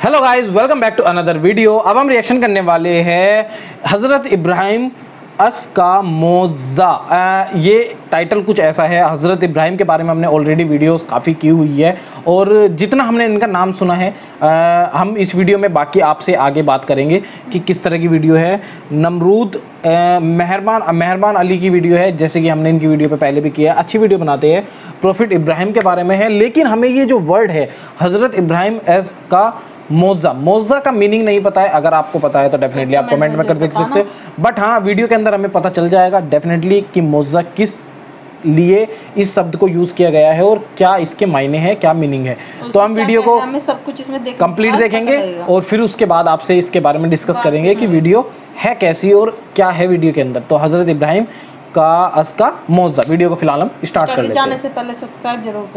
Hello guys, welcome back to another video. अब हम reaction करने वाले हैं हज़रत इब्राहिम अस का मौज़ा। ये टाइटल कुछ ऐसा है। हज़रत इब्राहिम के बारे में हमने ऑलरेडी वीडियोस काफ़ी की हुई है और जितना हमने इनका नाम सुना है हम इस वीडियो में बाकी आपसे आगे बात करेंगे कि किस तरह की वीडियो है। नमरूद मेहरबान अली की वीडियो है, जैसे कि हमने इनकी वीडियो पे पहले भी किया है। अच्छी वीडियो बनाते हैं, प्रॉफिट इब्राहिम के बारे में है। लेकिन हमें ये जो वर्ड है हज़रत इब्राहिम एस का मौज़ा का मीनिंग नहीं पता है। अगर आपको पता है तो डेफिनेटली आप कमेंट में कर देख सकते हो। बट हाँ, वीडियो के अंदर हमें पता चल जाएगा डेफिनेटली कि मौज़ा किस लिए इस शब्द को यूज़ किया गया है और क्या इसके मायने हैं, क्या मीनिंग है। तो हम वीडियो को सब कुछ इसमें कंप्लीट देखेंगे और फिर उसके बाद आपसे इसके बारे में डिस्कस करेंगे कि वीडियो है कैसी और क्या है वीडियो के अंदर। तो हज़रत इब्राहिम का अस का मौज़ा वीडियो को फिलहाल हम स्टार्ट कर लेते हैं। जाने से पहले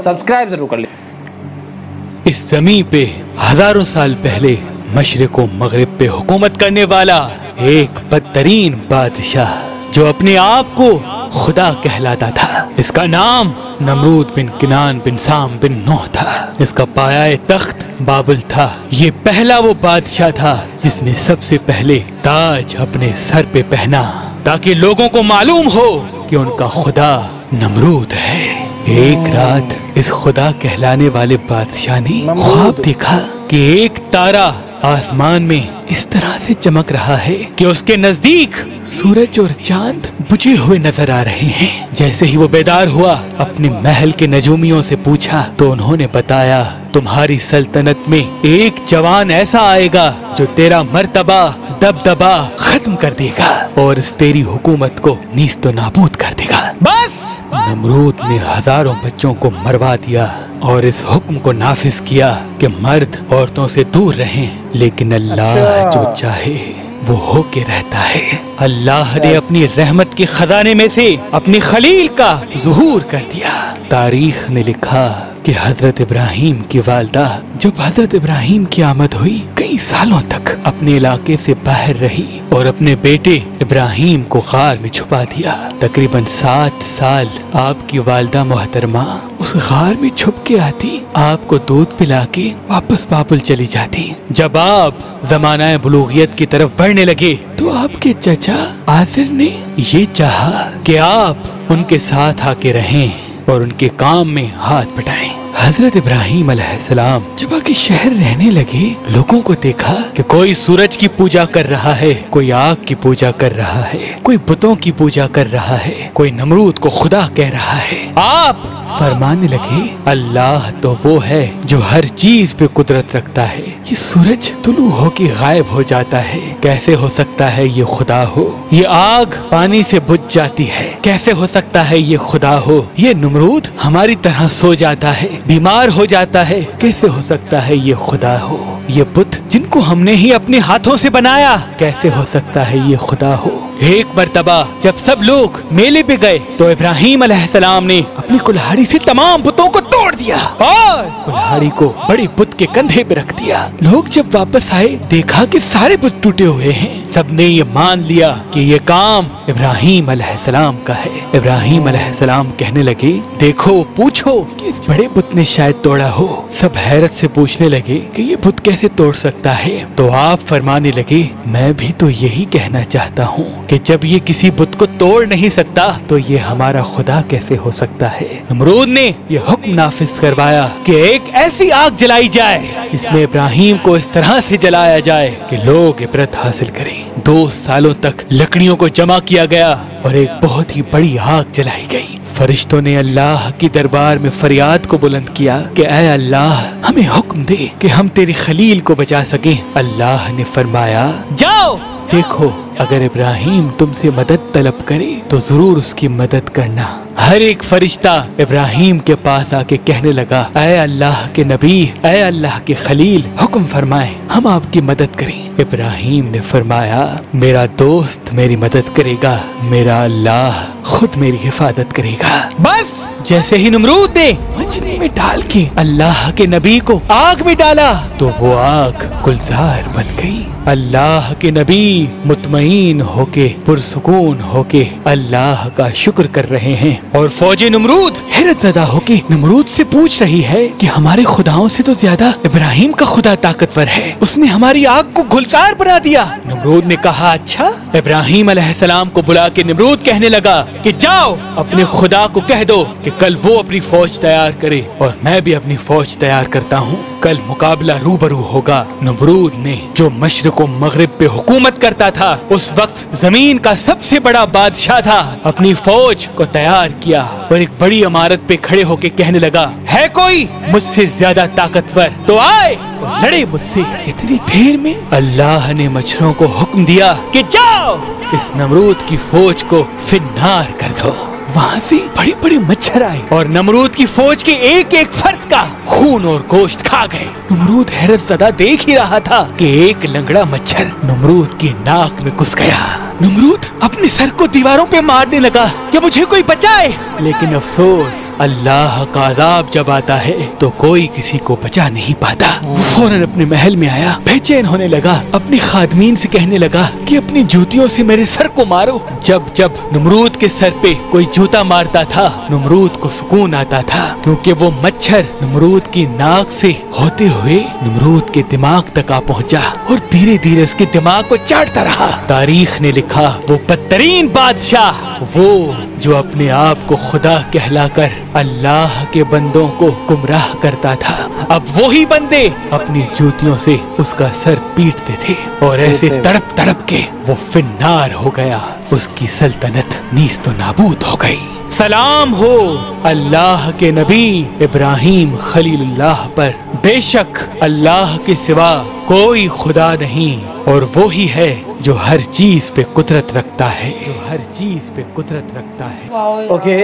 सब्सक्राइब जरूर कर ले। इस जमीन पे हजारों साल पहले मशरिक व मगरिब पे हुकूमत करने वाला एक बदतरीन बादशाह जो अपने आप को खुदा कहलाता था, इसका नाम नमरूद बिन किनान बिन साम बिन नूह था। इसका पाया तख्त बाबुल था। ये पहला वो बादशाह था जिसने सबसे पहले ताज अपने सर पे पहना ताकि लोगों को मालूम हो कि उनका खुदा नमरूद है। एक रात इस खुदा कहलाने वाले बादशाह ने ख्वाब देखा कि एक तारा आसमान में इस तरह से चमक रहा है कि उसके नजदीक सूरज और चांद बुझे हुए नजर आ रहे हैं। जैसे ही वो बेदार हुआ, अपने महल के नजूमियों से पूछा तो उन्होंने बताया, तुम्हारी सल्तनत में एक जवान ऐसा आएगा जो तेरा मर्तबा दबदबा खत्म कर देगा और इस तेरी हुकूमत को नीस्तो नाबूद कर देगा। बस नमरूद ने हजारों बच्चों को मरवा दिया और इस हुक्म को नाफिज किया कि मर्द औरतों से दूर रहें, लेकिन अल्लाह जो चाहे वो होके रहता है। अल्लाह ने अपनी रहमत के खजाने में से अपने खलील का ज़ुहूर कर दिया। तारीख ने लिखा कि हजरत इब्राहिम की वालदा जब हजरत इब्राहिम की आमद हुई, कई सालों तक अपने इलाके से बाहर रही और अपने बेटे इब्राहिम को गार में छुपा दिया। तकरीबन 7 साल आपकी वालदा मोहतरमा उस गार में छुप के आती, आपको दूध पिला के वापस बाबुल चली जाती। जब आप ज़माना बुलूगियत की तरफ बढ़ने लगे तो आपके चचा आसिर ने ये चाहा कि आप उनके साथ आके रहें और उनके काम में हाथ बटाएं। हजरत इब्राहिम अलैहिस्सलाम जब आगे शहर रहने लगे, लोगों को देखा कि कोई सूरज की पूजा कर रहा है, कोई आग की पूजा कर रहा है, कोई बुतों की पूजा कर रहा है, कोई नमरूद को खुदा कह रहा है। आप फरमाने लगे, अल्लाह तो वो है जो हर चीज पे कुदरत रखता है। ये सूरज तुलू होके गायब हो जाता है, कैसे हो सकता है ये खुदा हो? ये आग पानी से बुझ जाती है, कैसे हो सकता है ये खुदा हो? ये नमरूद हमारी तरह सो जाता है, बीमार हो जाता है, कैसे हो सकता है ये खुदा हो? ये बुत जिनको हमने ही अपने हाथों से बनाया, कैसे हो सकता है ये खुदा हो? एक मर्तबा जब सब लोग मेले पे गए तो इब्राहिम अलैहिस्सलाम ने अपनी कुल्हाड़ी से तमाम बुतों को तोड़ दिया और कुल्हाड़ी को बड़े बुत के कंधे पे रख दिया। लोग जब वापस आए, देखा कि सारे बुत टूटे हुए हैं। सबने ये मान लिया कि ये काम इब्राहिम अलैहिस्सलाम का है। इब्राहिम अलैहिस्सलाम कहने लगे, देखो पूछो कि इस बड़े बुत ने शायद तोड़ा हो। सब हैरत से पूछने लगे कि ये बुत कैसे तोड़ सकता है। तो आप फरमाने लगे, मैं भी तो यही कहना चाहता हूँ कि जब ये किसी बुत को तोड़ नहीं सकता तो ये हमारा खुदा कैसे हो सकता है। नमरूद ने ये हुक्म नाफिज करवाया कि एक ऐसी आग जलाई जाए जिसमें इब्राहिम को इस तरह से जलाया जाए कि लोग इबरत हासिल करें। 2 सालों तक लकड़ियों को जमा किया गया और एक बहुत ही बड़ी आग जलाई गई। फरिश्तों ने अल्लाह की दरबार में फरियाद को बुलंद किया कि ऐ अल्लाह, हमें हुक्म दे कि हम तेरे खलील को बचा सकें। अल्लाह ने फरमाया, जाओ देखो, अगर इब्राहिम तुमसे मदद तलब करे तो जरूर उसकी मदद करना। हर एक फरिश्ता इब्राहिम के पास आके कहने लगा, ऐ अल्लाह के नबी, ऐ अल्लाह के खलील, हुक्म फरमाए, हम आपकी मदद करें। इब्राहिम ने फरमाया, मेरा दोस्त मेरी मदद करेगा, मेरा अल्लाह खुद मेरी हिफाजत करेगा। बस जैसे ही नमरूद ने मंजनी में डाल के अल्लाह के नबी को आग में डाला तो वो आग गुलजार बन गई। अल्लाह के नबी मुतमईन होके पुरसुकून होके अल्लाह का शुक्र कर रहे हैं और फौजे नमरूद हैरत ज़दा होके नमरूद से पूछ रही है कि हमारे खुदाओं से तो ज्यादा इब्राहिम का खुदा ताकतवर है, उसने हमारी आग को गुलजार बना दिया। नमरूद ने कहा अच्छा। इब्राहिम अलैहिस्सलाम को बुला के नमरूद कहने लगा कि जाओ अपने खुदा को कह दो कि कल वो अपनी फौज तैयार करे और मैं भी अपनी फौज तैयार करता हूँ, कल मुकाबला रूबरू होगा। नमरूद ने जो मशरिक़ व मगरिब पे हुकूमत करता था, उस वक्त जमीन का सबसे बड़ा बादशाह था, अपनी फौज को तैयार किया और एक बड़ी इमारत पे खड़े होके कहने लगा है कोई मुझसे ज्यादा ताकतवर तो आए लड़े मुझसे। इतनी देर में अल्लाह ने मच्छरों को हुक्म दिया कि जाओ इस नमरूद की फौज को फिन्नार कर दो। वहाँ से बड़े बड़े मच्छर आए और नमरूद की फौज के एक एक फर्द का खून और गोश्त खा गए। नमरूद हैरत ज़दा देख ही रहा था कि एक लंगड़ा मच्छर नमरूद की नाक में घुस गया। नमरूद अपने सर को दीवारों पे मारने लगा कि मुझे कोई बचाए, लेकिन अफसोस अल्लाह का अज़ाब जब आता है तो कोई किसी को बचा नहीं पाता। वो फौरन अपने महल में आया, बेचैन होने लगा, अपनी खादमीन से कहने लगा कि अपनी जूतियों से मेरे सर को मारो। जब जब नमरूद के सर पे कोई जूता मारता था नमरूद को सुकून आता था, क्योंकि वो मच्छर नमरूद की नाक से होते हुए नमरूद के दिमाग तक आ पहुंचा और धीरे धीरे उसके दिमाग को चाटता रहा। तारीख ने लिखा वो बदतरीन बादशाह, वो जो अपने आप को खुदा कहलाकर अल्लाह के बंदों को गुमराह करता था, अब वही बंदे अपनी जूतियों से उसका सर पीटते थे और ऐसे तड़प तड़प के वो फिन्नार हो गया। उसकी सल्तनत नीस्त तो नाबूद हो गई। सलाम हो अल्लाह के नबी इब्राहिम खलीलुल्लाह पर। बेशक अल्लाह के सिवा कोई खुदा नहीं और वो ही है जो हर चीज पे कुदरत रखता है, जो हर चीज पे कुदरत रखता है। ओके,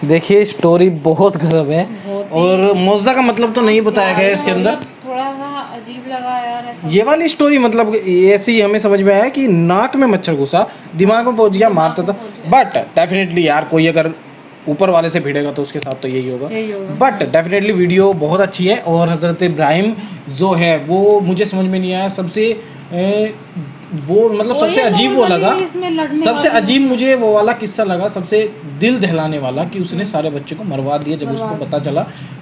देखिए स्टोरी बहुत गजब है और मौज़ा का मतलब तो नहीं बताया गया इसके अंदर, थोड़ा सा अजीब लगा यार ऐसा। ये वाली स्टोरी मतलब ऐसे ही हमें समझ में आया कि नाक में मच्छर घुसा, दिमाग में पहुंच गया, मारता था। बट डेफिनेटली यार कोई अगर ऊपर वाले से भिड़ेगा तो उसके साथ तो यही होगा। बट डेफिनेटली वीडियो बहुत अच्छी है और हज़रत इब्राहिम जो है वो मुझे समझ में नहीं आया, सबसे वो मतलब सबसे अजीब वो लगा, सबसे अजीब मुझे वो वाला किस्सा लगा, सबसे दिल दहलाने वाला कि उसने सारे बच्चे को मरवा दिया जब उसको पता चला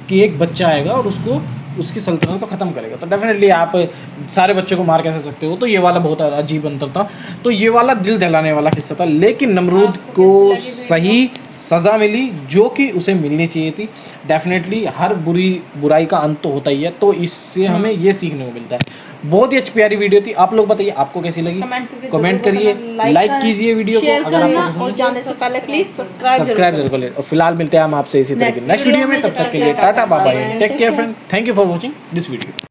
कि एक बच्चा आएगा और उसको उसकी सल्तनत को ख़त्म करेगा। तो डेफिनेटली आप सारे बच्चों को मार कैसे सकते हो, तो ये वाला बहुत अजीब अंतर था, तो ये वाला दिल दहलाने वाला किस्सा था। लेकिन नमरूद को सही सज़ा मिली जो कि उसे मिलनी चाहिए थी। डेफिनेटली हर बुराई का अंत तो होता ही है, तो इससे हमें ये सीखने को मिलता है। बहुत ही अच्छी प्यारी वीडियो थी। आप लोग बताइए आपको कैसी लगी, कमेंट करिए, लाइक कीजिए वीडियो को अगर आपको और जाने से पहले प्लीज सब्सक्राइब जरूर करें। और फिलहाल मिलते हैं हम आपसे इसी तरह की नेक्स्ट वीडियो में, तब तक के लिए tata bye bye, take care friend, thank you for watching this video.